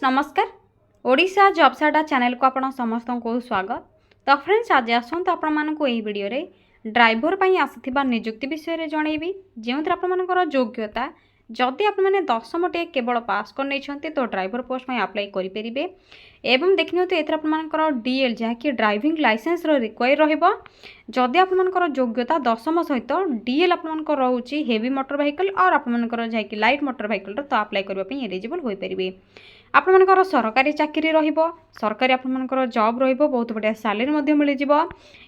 नमस्कार ओडिशा जॉब्स अड्डा चैनल को आपण समस्त को स्वागत। तो फ्रेंड्स आज आसतु आपण वीडियो रे ड्राइवर पर आसुवा नियुक्ति विषय में जनइबी जो आपर योग्यता जदि आपने 10 टे केवल पास कर तो ड्राइवर पोस्ट में अप्लाई करेंगे एवं देखिए एथर आपर डीएल जहाँकि ड्राइविंग लाइसेंस रिक्वायर रही आपर योग्यता 10 सहित डीएल आपर रोचे हेवी मोटर व्हीकल और आपर जहाँकि लाइट मोटर व्हीकल तो अप्लाई करने एलिजिबल हो पारे। आपर सरकारी चाकरी सरकारी आपर जॉब बहुत बढ़िया सैलरी मिल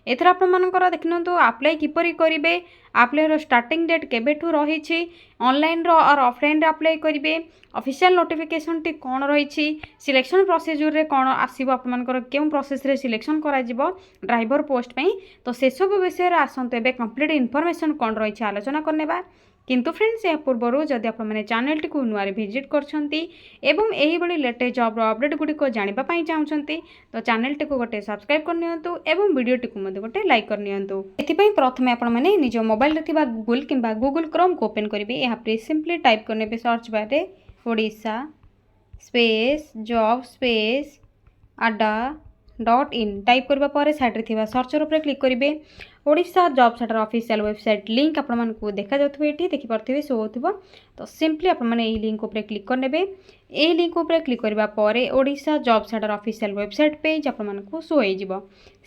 एथर आपर देखिए अप्लाई किपरि करेंगे अप्लाई स्टार्टिंग डेट केबेठू रही ऑनलाइन और ऑफलाइन अप्लाई करेंगे ऑफिशियल नोटिफिकेशन टी कौन रही सिलेक्शन प्रोसीजर रे कौन आसो आपर क्यों प्रोसेस रे सिलेक्शन करा ड्राइवर पोस्ट पे तो से सब विषय आसतु ए कंप्लीट इनफॉरमेशन कौन रही आलोचना करने किंतु फ्रेंड्स या पूर्व जदि आपने चैनल टी नुआ विजिट कर लेटेस्ट जॉब अपडेट गुड़िक जानापी चाहते तो चैनल टी गोटे सब्सक्राइब करनियंतु एवं वीडियो टी गोटे लाइक करनियंतु। एथिपई प्रथमे आपण माने निज मोबाइल रे थिबा गूगल किंबा गूगल क्रोम को ओपन करेंगे यहाँ पर सिंपली टाइप करने सर्च बार रे Odisha space job space adda.in type करबा पर साइड रे सर्चर उपर क्लिक करेंगे। ओडिशा जॉब्स अड्डा ऑफिशियल वेबसाइट लिंक आपको देखा जाए ये देखिपे शो हो तो सिंपली आपने लिंक उपर क्लिक करने ये लिंक उपर क्लिक करने पर ओडिशा जॉब्स अड्डा ऑफिशियल वेबसाइट पेज आपको शो हो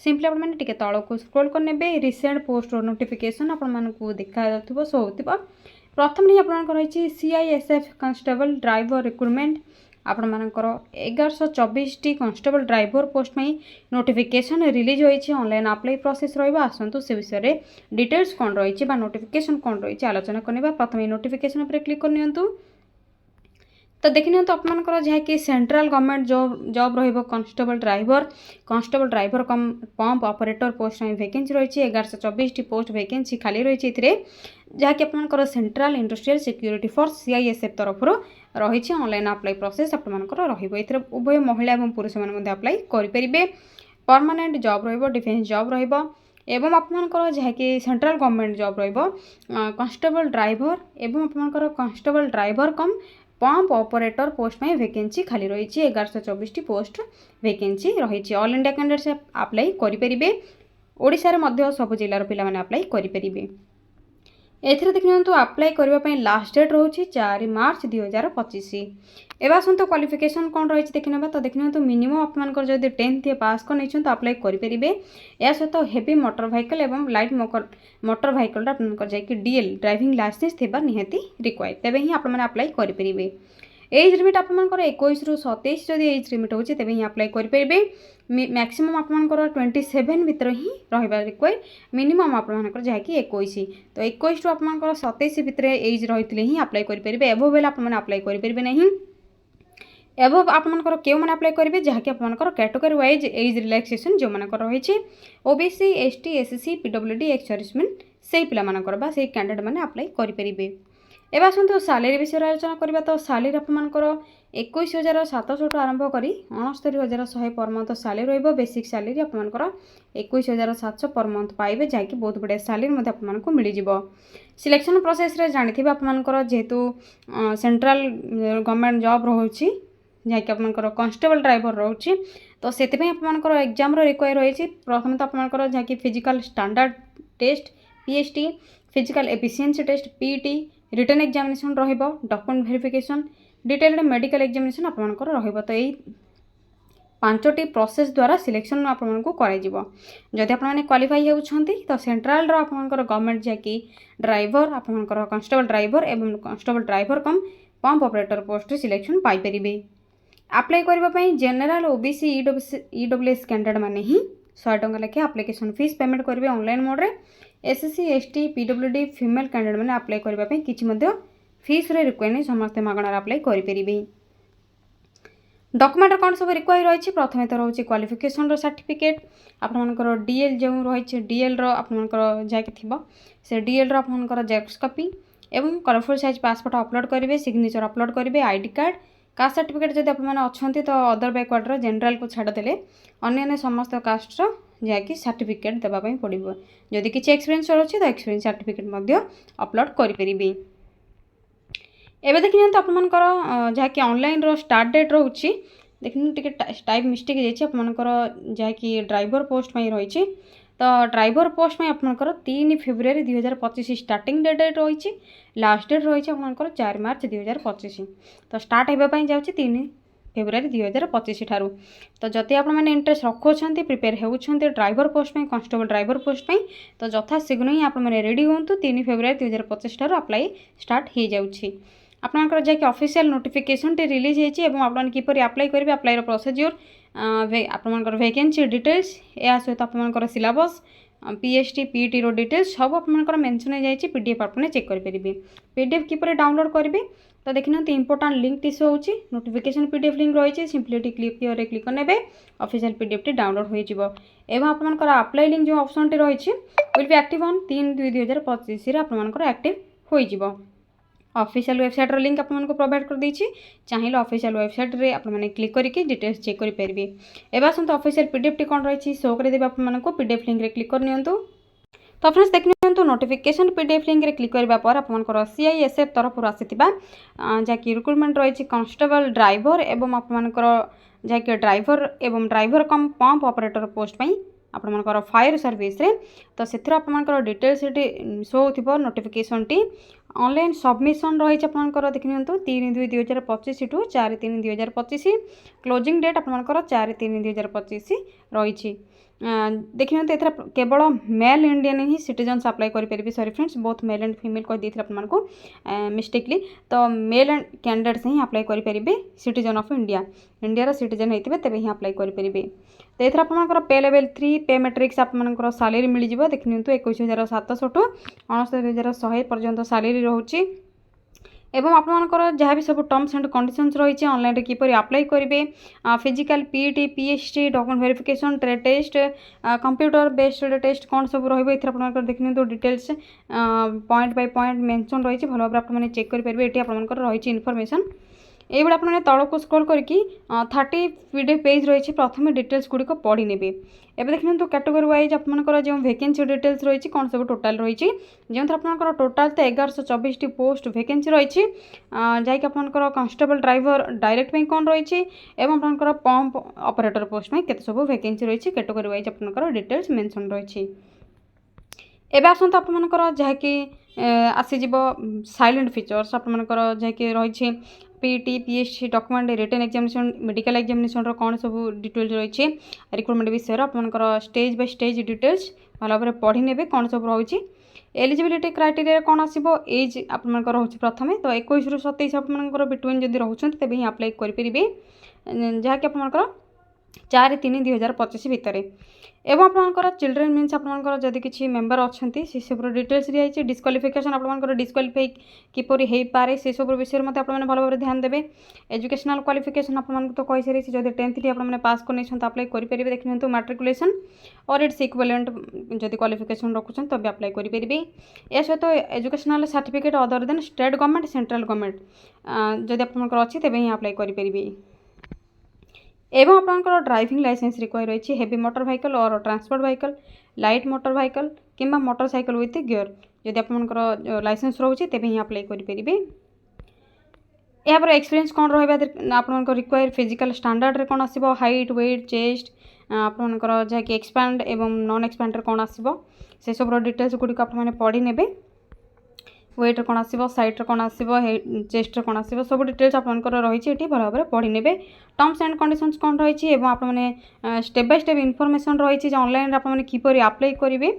सिंपली आपने तल को स्क्रॉल करने रिसेंट पोस्ट नोटिफिकेशन आपको देखा जाए शो हो प्रथम ही आपंकर रही CISF कांस्टेबल ड्राइवर रिक्रुटमेंट आपण मानकर 1124 कांस्टेबल ड्राइवर पोस्ट में नोटिफिकेशन रिलीज होती ऑनलाइन अप्लाई प्रोसेस रहा आसतु से विषय डिटेल्स कौन रही नोटिफिकेशन कौन रही आलोचना करने प्रथम नोटिफिकेशन पर क्लिक करनियंतु तो देखिए तो आपंकर जहाँकि central government job constable driver cum pump operator post में वैकेंसी रही 1124 पोस्ट वैकेंसी खाली रही जहाँकि आपंकर central industrial security force CISF तरफ रही ऑनलाइन अप्लाई प्रोसेस आपंकर उभय महिला और पुरुष मैंने अप्लाई करेंगे। परमानेंट जॉब डिफेन्स जॉब एवं आपंकर जहाँकि central government job constable driver एवं आपंकर constable driver cum pump operator post में वैकेंसी खाली रही 1124 पोस्ट वैकेंसी रही ऑल इंडिया कैंडिडेट्स अप्लाई करेंगे। ओडिशा रे सब जिलार पिला माने अप्लाई करेंगे। एथिरे देखिए अप्लाई करने लास्ट डेट रोचे 4 मार्च 2025। एवं आसतु क्वालिफिकेशन कौन रही देखने तो देखिए तो मिनिमम आपंकर जब 10th पास कर तो अप्लाई करेंगे। या सहित हेवी मोटर व्हीकल एवं लाइट मोटर व्हीकल आपंकर जाकि डीएल ड्राइविंग लाइसेंस थी निहाती रिक्वायर तेज ही आपने अप्लाई करेंगे। एज लिमिट आपंकर 21 ରୁ 27 जदि एज लिमिट होची तेबे ही अप्लाई करेंगे। मैक्सिमम आपंकर 27 भितर ही रहा रिक्वायर मिनिमम आपंकर जहाँकि 21 तो 21 ରୁ आपंकर 27 भितर एज रही ही अप्लाई करेंगे। एभव बेले आपने अप्लाई करेंगे नहीं एभव आपंकर क्यों मैंने अप्लाई करेंगे जहाँकि आपंकर कैटेगरी वाइज एज रिलैक्सेशन जो मानकर रही OBC ST SC PWD ex serviceman से पिला मानकर से कैंडिडेट मैंने अप्लाई करेंगे। एवं आसतु सैलरी विषय आलोचना करवा तो सैलरी आपंकर 21,700 आरंभ कर 69,100 पर मंथ सैलरी रही बेसिक सैलरी आपंकर 21,700 पर मंथ पाइबे जहाँकि बहुत बढ़िया सैलरी आपको मिल सिलेक्शन प्रोसेस रे जानी आपंकर जेहेतु सेंट्रल गवर्नमेंट जॉब रोचे जहाँकि आपंकर कांस्टेबल ड्राइवर रोचे तो से आपंकर एग्जाम रिक्वायर रही प्रथम तो आपंकर जहाँकि physical standard test PST physical efficiency test PET written examination document verification detailed medical examination आपंकर तो यही 5टी प्रोसेस द्वारा सिलेक्शन आपको जदि आपने क्वालिफाई होती तो सेंट्रल आपंकर गवर्नमेंट जहाँकि ड्राइवर आपंकर कांस्टेबल ड्राइवर एवं constable driver cum pump operator post selection Piper. Apply करने जनरल OBC EWS कैंडिडेट मैंने ही 100 टंका लेखे एप्लिकेशन फीस पेमेंट करेंगे ऑनलाइन मोड में। SC ST PWD female candidate मैंने अप्लाई करने किसी फीस रिक्वायर नहीं समस्ते मागणार अप्लाई करेंगे। डॉक्यूमेंट कौन सब रिक्वायर रही प्रथम तो रोचे क्वालिफिकेशन सर्टिफिकेट आपंकर डीएल जो रही डीएल आपंकर जहाँकि थी से डीएल आपंकर जेरॉक्स कॉपी एवं कलरफुल साइज पासपोर्ट अपलोड करेंगे सिग्नेचर अपलोड करेंगे आईडी कार्ड कास्ट सर्टिफिकेट जब आपने अच्छा तो अदर बैकवर्ड जेनराल को छाड़देले अन्य समस्त कास्टर जहाँकि सर्टिफिकेट देवाई पड़ो जदि किसी एक्सपीरियंस अच्छे तो एक्सपीरियंस सर्टिफिकेट अपलोड करेंगे। एवं देखिए तो आपंकर जहाँकि ऑनलाइन रो स्टार्ट डेट रोचे देखिए टिके टाइप मिस्टेक जाइए आपंकर जहाँकि ड्राइवर पोस्ट रही। तो ड्राइवर पोस्ट में आपंकर 3 फेब्रुआरी 2025 स्टार्टिंग डेट रही। लास्ट डेट रही आपंकर 4 मार्च 2025। तो स्टार्ट होगापी जाऊँगी 3 फेब्रुआरी 2025 ठारू। तो जदि आप इंटरेस्ट रखुंट प्रिपेयर होती ड्राइवर पोस्ट में कांस्टेबल ड्राइवर पोस्ट में तो यथाशीघ्र ही आप रेडी हूँ 3 फेब्रुआरी 2025 ठारू अप्लाई स्टार्ट हो जाऊँगी। आपंकर जैक ऑफिशियल नोटिफिकेशन टी रिलीज होती है किपर अप्लाई करेंगे अप्लाई प्रोसीजर आपर वैकेंसी डिटेल्स या सहित आपर सिलेबस पीएसटी पीटी रो डिटेल्स सब आपर मेंशन हो जाए पीडीएफ आपने चेक करेंगे। पीडीएफ किपर डाउनलोड करेंगे तो देखिए इंपोर्टाट लिंक टी शो होची नोटिफिकेशन पीडीएफ लिंक रही सिंपली क्लिक रे क्लिक करने ऑफिशियल पीडीएफ टी डाउनलोड हो एवं आपर अप्लाई लिंक जो ऑप्शन टी रही विल बी एक्टिव ऑन 3/2/2025 आपर एक्टिव हो। ऑफिशियल वेबसाइट रो लिंक आपको प्रोवाइड कर देछि चाहिए ऑफिशियल वेबसाइट रे आप क्लिक करके डिटेल्स चेक करि परिबे। एबा सं ऑफिशियल पीडीएफ टी कोन रही शो कर देबे आपको पीडीएफ लिंक रे क्लिक कर नियंतु। तो फ्रेंड्स देख नियंतु नोटिफिकेशन पीडीएफ लिंक रे क्लिक करबा पर आपनकर सीआईएसएफ तरफ आसीथिबा जाकि रिक्रुटमेंट रही कांस्टेबल ड्राइवर एवं आपनकर जाकि ड्राइवर एवं driver cum pump operator post पई आपनकर फायर सर्विस रे तो सेथर आपनकर डिटेल्स शो होथिबो नोटिफिकेशन टी ऑनलाइन सबमिशन रही आपनकर देख नियंतु 3/2/2025 टू 4/3/2025 क्लोजिंग डेट आपनकर 4/3/2025 रही। देखिए एथर केवल मेल इंडियन ही सिटीजन्स अप्लाई करेंगे sorry friends both male and female कह देते आपको मिस्टेकली तो मेल एंड कैंडिडेट्स ही अप्लाई करेंगे citizen of India India citizen होते तेज ही अप्लाई करेंगे। तो ये आपंकर पे लेवल 3 पे मैट्रिक्स आपंकर सालेरी मिल जाए देख नि 21,700 टू 69,100 पर्यंत सालेरी रोचे एवं आपंकर जहाँ भी सब टर्म्स एंड कंडीशंस रही ऑनलाइन किपर अप्लाई करेंगे physical PT PST document verification trade test computer based test कौन सब रही देख नि details point by point mention रही भल भाव आप चेक करेंगे ये आपंकर रही इनफॉरमेशन ये आपने तौक स्क्रॉल करके 30 पीडीएफ पेज रही प्रथम डिटेल्स गुड़िक पढ़ी ने एवं देखिए कैटेगरी वाइज आपंकर जो वैकेंसी डिटेल्स रही कौन सब टोटाल रही जो आपंकर टोटाल तो 1124 पोस्ट वैकेंसी रही जैक आपंकर कांस्टेबल ड्राइवर डायरेक्ट में कौन रही एवं आपंकर पंप ऑपरेटर पोस्ट में केते सब वैकेंसी रही कैटेगरी वाइज आपंकर डिटेल्स मेंशन रही। एवं आसत आपंकर जहाँकि आसीज साइलेंट फीचर्स आपंकर जहाँकि रही PT PST document written examination medical examination कौन सब डिटेल्स रही रिक्रुटमेंट विषय आपंकर स्टेज बाय स्टेज डिटेल्स भल भाव पढ़ी ने कौन सब रही एलिजिबिलिटी क्राइटेरिया कौन आसो एज आपंकर रोचे प्रथम तो 21 ରୁ 27 आपंकर बिटवीन जब रोचे तेज ही अप्लाई करेंगे जहाँकि आपंकर 4/3/2025 भितर एवं आपंकर चिल्ड्रेन मीन्स आपंकर जदि किसी मेम्बर अच्छा से सब डिटेल्स दिखाई डिस्क्वालिफिकेशन आपंकर डिस्क्वालिफाई किपर हो पारे से सब विषय में आपने भल भाव ध्यान देवे। एजुकेशनल क्वालिफिकेशन आपको तो कही सारी जब 10th आपने पास कर अप्लाई करेंगे देख नि मैट्रिकुलेशन और इट्स इक्विवेलेंट जब क्वालिफिकेशन रखुं तब अप्लाई करेंगे। या सहित educational certificate other than state government central government जब आपंकर अच्छी तेज ही अप्लाई करेंगे। एवं आपंकर ड्राइविंग लाइसेंस रिक्वायर रही हेवी मोटर व्हीकल और transport vehicle light motor vehicle किंबा मोटरसाइकल विथ गियर जब आपंकर लाइसेंस रोचे तेज ही अप्लाई करेंगे। यापर एक्सपीरियंस कौन रहा आपंकर रिक्वायर फिजिकल स्टैंडर्ड रे कौन आसो हाइट वेट चेस्ट आपंकर जहाँकि एक्सपैंड एवं नॉन एक्सपैंड कौन आसो से सब डिटेल्स गुड़िक आपने पढ़ी ने वेट कौन आसो साइट कौन आसो चेस्ट कौन आसो सब डिटेल्स आपंकर रही भल भाव पढ़ी ने टर्म्स एंड कंडीशंस कौन रही आपने स्टेप बाय स्टेप इनफॉरमेशन रही ऑनलाइन आपने किपर अप्लाई करेंगे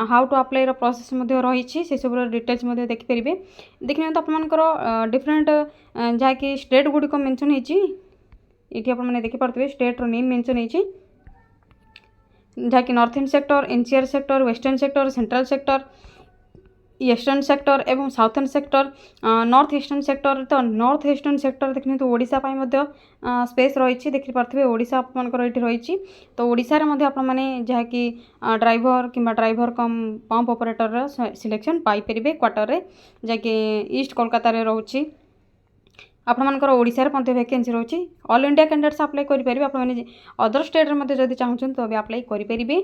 हाउ टू अप्लाई प्रोसेस रही से सब डिटेल्स देखिपारे देखिए तो आपंकर डिफरेंट जहाँकि स्टेट गुड़िक मेंशन होती आपने देखिपे स्टेट नेम मेंशन होती जहाँकि northern sector NCR sector western sector central sector eastern sector एवं southern sector north eastern sector तो नॉर्थ ईस्टर्न सेक्टर देखने तो ओडिशा स्पेस रही देखिपे ओडिशा आपंकर ये रही तो ओडिशा आपने जहाँकि ड्राइवर किंबा driver cum pump operator selection पाइपर क्वार्टर रे जहाँकि ईस्ट कोलकाता रोचे आपंकर ओडिशा वैकेंसी रही ऑल इंडिया कैंडिडेट्स अप्लाई करेंगे आपने अदर स्टेट में जब चाहते तो अप्लाई करेंगे।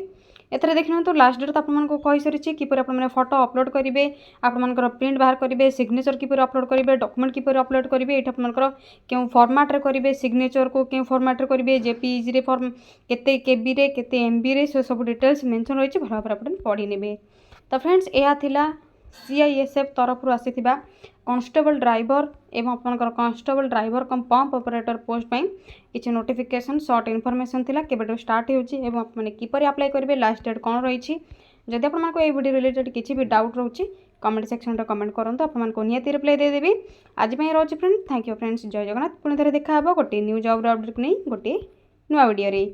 एथरे देखिए लास्ट डेट तो आपको कही सारी किपर आपने फोटो अपलोड करेंगे आपर प्रिंट बाहर करेंगे सिग्नेचर किपर अपलोड करेंगे डॉक्यूमेंट किपर अपलोड करेंगे ये आपर क्यों फॉर्मेट रे करेंगे सिग्नेचर को क्यों फॉर्मेट रे करेंगे जेपीईजी रे फॉर्म केते केबी रे केते एमबी रे से सब डिटेल्स मेंशन रही भल भाव आप पढ़ी ने। तो फ्रेंड्स यह थिला सीआईएसएफ तरफ आसीथिबा कांस्टेबल ड्राइवर एवं आपनकर constable driver cum pump operator post पाई किछि नोटिफिकेशन शॉर्ट इनफॉरमेशन थिला केबेटो स्टार्ट होउची एवं आपने किपरि अप्लाई करेंगे लास्ट डेट कौन रही। जदि आपको ये वीडियो रिलेटेड किसी भी डाउट रोचे कमेंट सेक्शन कमेंट करूँ आपको निहाती रिप्लाई देदेवी। आज रोज फ्रेंड्स थैंक यू फ्रेंड्स जय जगन्नाथ पुणी थे देखा गोटे न्यू जॉब अपडेट नहीं गोटे नुआ वीडियो रे।